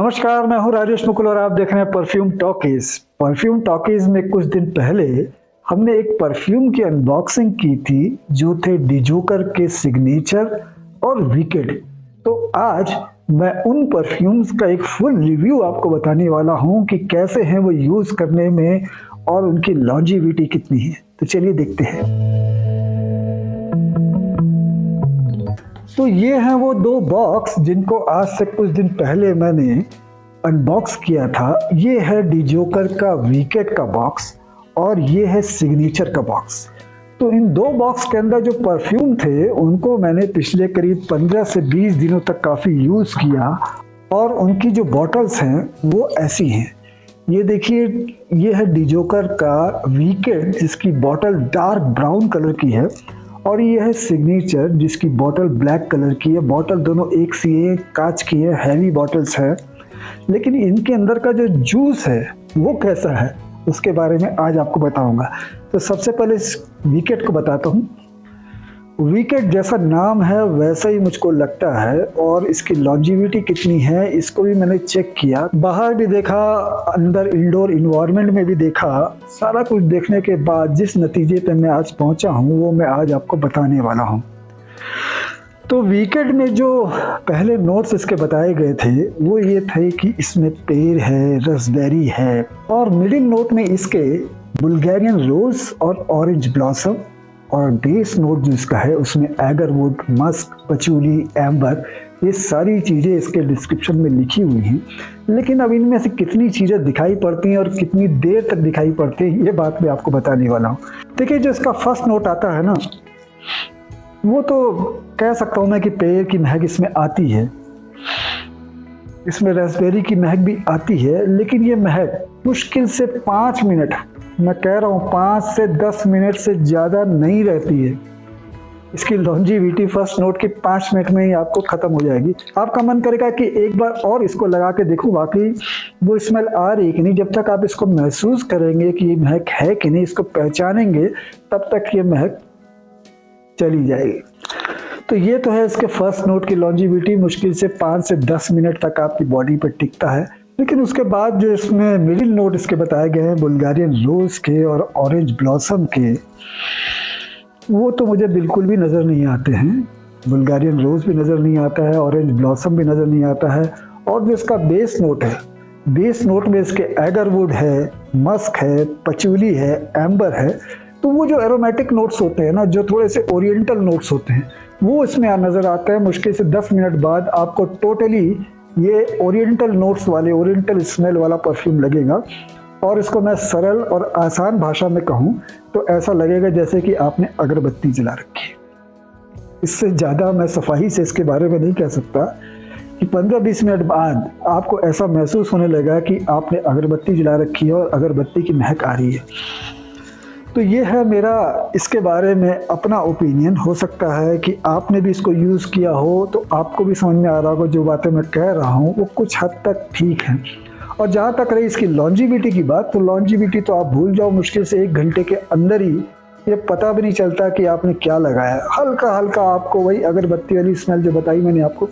नमस्कार, मैं हूं राजेश मुकुल और आप देख रहे हैं परफ्यूम टॉकीज। परफ्यूम टॉकीज में कुछ दिन पहले हमने एक परफ्यूम की अनबॉक्सिंग की थी जो थे डिजोकर के सिग्नेचर और वीकेड। तो आज मैं उन परफ्यूम्स का एक फुल रिव्यू आपको बताने वाला हूं कि कैसे हैं वो यूज करने में और उनकी लॉन्जेविटी कितनी है। तो चलिए देखते हैं। तो ये हैं वो दो बॉक्स जिनको आज से कुछ दिन पहले मैंने अनबॉक्स किया था। ये है डिजोकर का वीकेड का बॉक्स और ये है सिग्नेचर का बॉक्स। तो इन दो बॉक्स के अंदर जो परफ्यूम थे उनको मैंने पिछले करीब 15 से 20 दिनों तक काफ़ी यूज़ किया और उनकी जो बॉटल्स हैं वो ऐसी हैं। ये देखिए, ये है डिजोकर का वीकेड जिसकी बॉटल डार्क ब्राउन कलर की है और ये है सिग्नेचर जिसकी बॉटल ब्लैक कलर की है। बॉटल दोनों एक सी है, कांच की है, हैवी बॉटल्स है। लेकिन इनके अंदर का जो जूस है वो कैसा है उसके बारे में आज आपको बताऊंगा। तो सबसे पहले इस वीकेड को बताता हूँ। वीकेड जैसा नाम है वैसा ही मुझको लगता है और इसकी लॉन्जेविटी कितनी है इसको भी मैंने चेक किया, बाहर भी देखा, अंदर इंडोर इन्वायरमेंट में भी देखा। सारा कुछ देखने के बाद जिस नतीजे पे मैं आज पहुंचा हूं वो मैं आज आपको बताने वाला हूं। तो वीकेड में जो पहले नोट्स इसके बताए गए थे वो ये थे कि इसमें पेड़ है, रसबेरी है और मिडिल नोट में इसके बुल्गारियन रोज और ऑरेंज ब्लॉसम और बेस नोट जो इसका है उसमें एगरवुड, मस्क, पचूली, एम्बर, ये सारी चीज़ें इसके डिस्क्रिप्शन में लिखी हुई हैं। लेकिन अब इनमें से कितनी चीज़ें दिखाई पड़ती हैं और कितनी देर तक दिखाई पड़ती हैं ये बात मैं आपको बताने वाला हूँ। देखिए, जो इसका फर्स्ट नोट आता है ना, वो तो कह सकता हूँ मैं कि पेड़ की महक इसमें आती है, इसमें रास्पबेरी की महक भी आती है। लेकिन ये महक मुश्किल से 5 मिनट, मैं कह रहा हूँ 5 से 10 मिनट से ज़्यादा नहीं रहती है। इसकी लॉन्जेविटी फर्स्ट नोट के 5 मिनट में ही आपको ख़त्म हो जाएगी। आपका मन करेगा कि एक बार और इसको लगा के देखूँ वाकई वो स्मेल आ रही कि नहीं। जब तक आप इसको महसूस करेंगे कि ये महक है कि नहीं, इसको पहचानेंगे, तब तक ये महक चली जाएगी। तो ये तो है इसके फर्स्ट नोट की लॉन्जेविटी, मुश्किल से 5 से 10 मिनट तक आपकी बॉडी पर टिकता है। लेकिन उसके बाद जो इसमें मिडिल नोट इसके बताए गए हैं बुल्गारियन रोज के और ऑरेंज ब्लॉसम के, वो तो मुझे बिल्कुल भी नज़र नहीं आते हैं। बुल्गारियन रोज भी नज़र नहीं आता है, ऑरेंज ब्लॉसम भी नज़र नहीं आता है। और जो इसका बेस नोट है, बेस नोट में इसके एगरवुड है, मस्क है, पचूली है, एम्बर है। तो वो जो एरोमेटिक नोट्स होते हैं ना, जो थोड़े से ओरिएंटल नोट्स होते हैं, वो इसमें नज़र आते हैं। मुश्किल से 10 मिनट बाद आपको टोटली ये ओरिएंटल नोट्स वाले, ओरिएंटल स्मेल वाला परफ्यूम लगेगा। और इसको मैं सरल और आसान भाषा में कहूँ तो ऐसा लगेगा जैसे कि आपने अगरबत्ती जला रखी है। इससे ज़्यादा मैं सफाई से इसके बारे में नहीं कह सकता कि 15-20 मिनट बाद आपको ऐसा महसूस होने लगा कि आपने अगरबत्ती जला रखी है और अगरबत्ती की महक आ रही है। तो ये है मेरा इसके बारे में अपना ओपिनियन। हो सकता है कि आपने भी इसको यूज़ किया हो तो आपको भी समझ में आ रहा होगा जो बातें मैं कह रहा हूँ वो कुछ हद तक ठीक है। और जहाँ तक रही इसकी लॉन्जेविटी की बात, तो लॉन्जेविटी तो आप भूल जाओ, मुश्किल से 1 घंटे के अंदर ही ये पता भी नहीं चलता कि आपने क्या लगाया। हल्का हल्का आपको वही अगरबत्ती वाली स्मेल जो बताई मैंने आपको,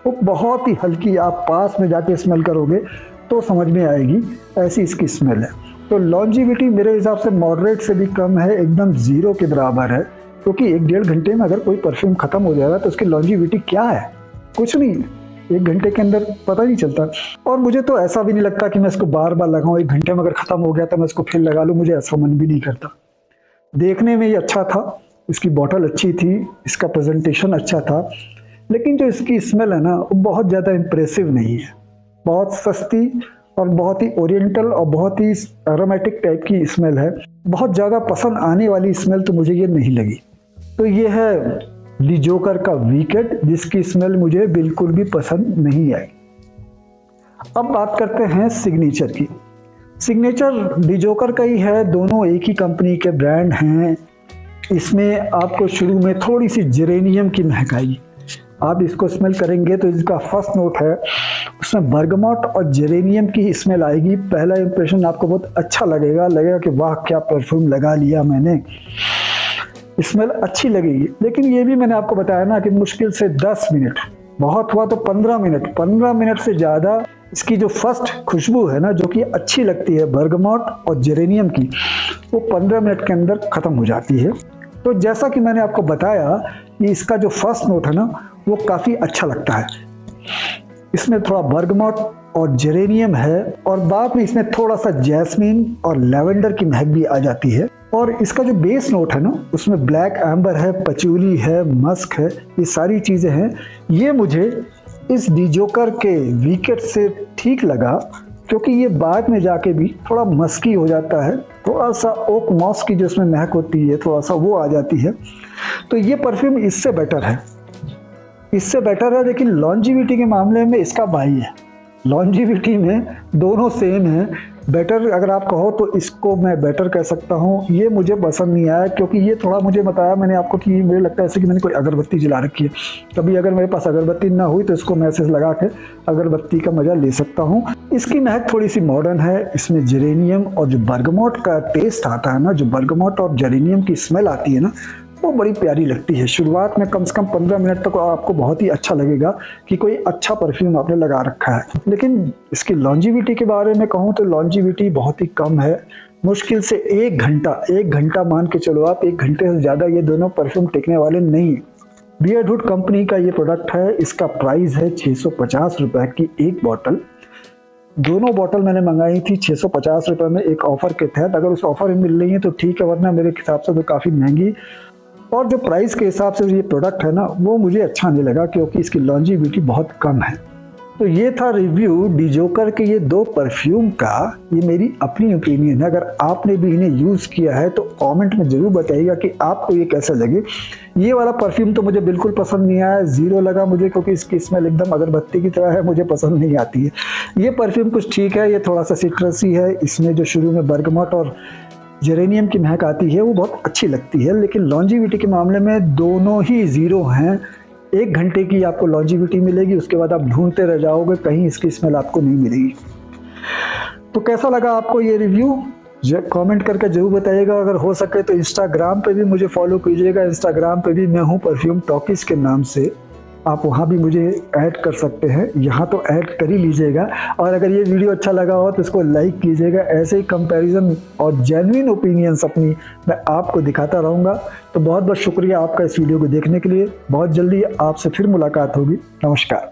वो बहुत ही हल्की, आप पास में जाके स्मेल करोगे तो समझ में आएगी, ऐसी इसकी स्मेल है। तो लॉन्जेविटी मेरे हिसाब से मॉडरेट से भी कम है, एकदम 0 के बराबर है। क्योंकि 1-1.5 घंटे में अगर कोई परफ्यूम ख़त्म हो जाएगा तो उसकी लॉन्जेविटी क्या है? कुछ नहीं, 1 घंटे के अंदर पता नहीं चलता। और मुझे तो ऐसा भी नहीं लगता कि मैं इसको बार बार लगाऊं। 1 घंटे में अगर ख़त्म हो गया तो मैं इसको फिर लगा लूँ, मुझे ऐसा मन भी नहीं करता। देखने में ये अच्छा था, इसकी बॉटल अच्छी थी, इसका प्रेजेंटेशन अच्छा था, लेकिन जो इसकी स्मेल है ना वो बहुत ज़्यादा इम्प्रेसिव नहीं है। बहुत सस्ती और बहुत ही ओरिएंटल और बहुत ही एरोमेटिक टाइप की स्मेल है। बहुत ज़्यादा पसंद आने वाली स्मेल तो मुझे ये नहीं लगी। तो ये है डिजोकर का वीकेड जिसकी स्मेल मुझे बिल्कुल भी पसंद नहीं आई। अब बात करते हैं सिग्नेचर की। सिग्नेचर डिजोकर का ही है, दोनों एक ही कंपनी के ब्रांड हैं। इसमें आपको शुरू में थोड़ी सी जेरेनियम की महक आएगी। आप इसको स्मेल करेंगे तो इसका फर्स्ट नोट है उसमें बर्गमॉट और जेरेनियम की स्मेल आएगी। पहला इंप्रेशन आपको बहुत अच्छा लगेगा कि वाह क्या परफ्यूम लगा लिया मैंने, स्मेल अच्छी लगेगी। लेकिन ये भी मैंने आपको बताया ना कि मुश्किल से 10 मिनट, बहुत हुआ तो 15 मिनट से ज़्यादा इसकी जो फर्स्ट खुशबू है ना, जो कि अच्छी लगती है बर्गमॉट और जेरेनियम की, वो 15 मिनट के अंदर ख़त्म हो जाती है। तो जैसा कि मैंने आपको बताया कि इसका जो फर्स्ट नोट है ना, वो काफ़ी अच्छा लगता है। इसमें थोड़ा बर्गमॉट और जेरेनियम है, और बाद में इसमें थोड़ा सा जैस्मीन और लेवेंडर की महक भी आ जाती है। और इसका जो बेस नोट है ना, उसमें ब्लैक एम्बर है, पचूली है, मस्क है, ये सारी चीज़ें हैं। ये मुझे इस डिजोकर के वीकेट से ठीक लगा, क्योंकि ये बाद में जाके भी थोड़ा मस्की हो जाता है, थोड़ा सा ओक मॉस की जो इसमें महक होती है थोड़ा सा वो आ जाती है। तो ये परफ्यूम इससे बेटर है, लेकिन लॉन्जिविटी के मामले में इसका भाई है। लॉन्जिविटी में दोनों सेम है। बेटर अगर आप कहो तो इसको मैं बेटर कह सकता हूँ। ये मुझे पसंद नहीं आया, क्योंकि ये थोड़ा मुझे बताया मैंने आपको कि मुझे लगता है ऐसे कि मैंने कोई अगरबत्ती जला रखी है। कभी अगर मेरे पास अगरबत्ती ना हुई तो इसको मैं ऐसे लगा के अगरबत्ती का मज़ा ले सकता हूँ। इसकी महक थोड़ी सी मॉडर्न है। इसमें जेरेनियम और जो बर्गमॉट का टेस्ट आता है ना, जो बर्गमॉट और जेरेनियम की स्मेल आती है ना, वो बड़ी प्यारी लगती है। शुरुआत में कम से कम 15 मिनट तक आपको बहुत ही अच्छा लगेगा कि कोई अच्छा परफ्यूम आपने लगा रखा है। लेकिन इसकी लॉन्जिविटी के बारे में कहूँ तो लॉन्जिविटी बहुत ही कम है। मुश्किल से 1 घंटा मान के चलो आप, 1 घंटे से ज़्यादा ये दोनों परफ्यूम टिकने वाले नहीं। बियरडवुड कंपनी का ये प्रोडक्ट है। इसका प्राइस है 650 रुपये की एक बॉटल। दोनों बॉटल मैंने मंगाई थी 650 रुपये में, एक ऑफ़र के तहत। अगर उस ऑफ़र में मिल रही है तो ठीक है, वरना मेरे हिसाब से तो काफ़ी महंगी। और जो प्राइस के हिसाब से ये प्रोडक्ट है ना, वो मुझे अच्छा नहीं लगा, क्योंकि इसकी लॉन्जिविटी बहुत कम है। तो ये था रिव्यू डिजोकर के ये 2 परफ्यूम का। ये मेरी अपनी ओपिनियन है। अगर आपने भी इन्हें यूज़ किया है तो कमेंट में ज़रूर बताइएगा कि आपको ये कैसे लगे। ये वाला परफ्यूम तो मुझे बिल्कुल पसंद नहीं आया, 0 लगा मुझे, क्योंकि इसकी स्मेल एकदम अगरबत्ती की तरह है, मुझे पसंद नहीं आती है। ये परफ्यूम कुछ ठीक है, ये थोड़ा सा सिट्रसी है। इसमें जो शुरू में बर्गमॉट और जेरेनियम की महक आती है वो बहुत अच्छी लगती है। लेकिन लॉन्जिविटी के मामले में दोनों ही 0 हैं। 1 घंटे की आपको लॉन्जिविटी मिलेगी, उसके बाद आप ढूंढते रह जाओगे, कहीं इसकी स्मेल आपको नहीं मिलेगी। तो कैसा लगा आपको ये रिव्यू, कमेंट करके जरूर बताइएगा। अगर हो सके तो इंस्टाग्राम पे भी मुझे फॉलो कीजिएगा। इंस्टाग्राम पे भी मैं हूँ परफ्यूम टॉकीज के नाम से, आप वहाँ भी मुझे ऐड कर सकते हैं। यहाँ तो ऐड कर ही लीजिएगा। और अगर ये वीडियो अच्छा लगा हो तो इसको लाइक कीजिएगा। ऐसे ही कंपैरिजन और जेन्युइन ओपिनियंस अपनी मैं आपको दिखाता रहूँगा। तो बहुत बहुत शुक्रिया आपका इस वीडियो को देखने के लिए। बहुत जल्दी आपसे फिर मुलाकात होगी। नमस्कार।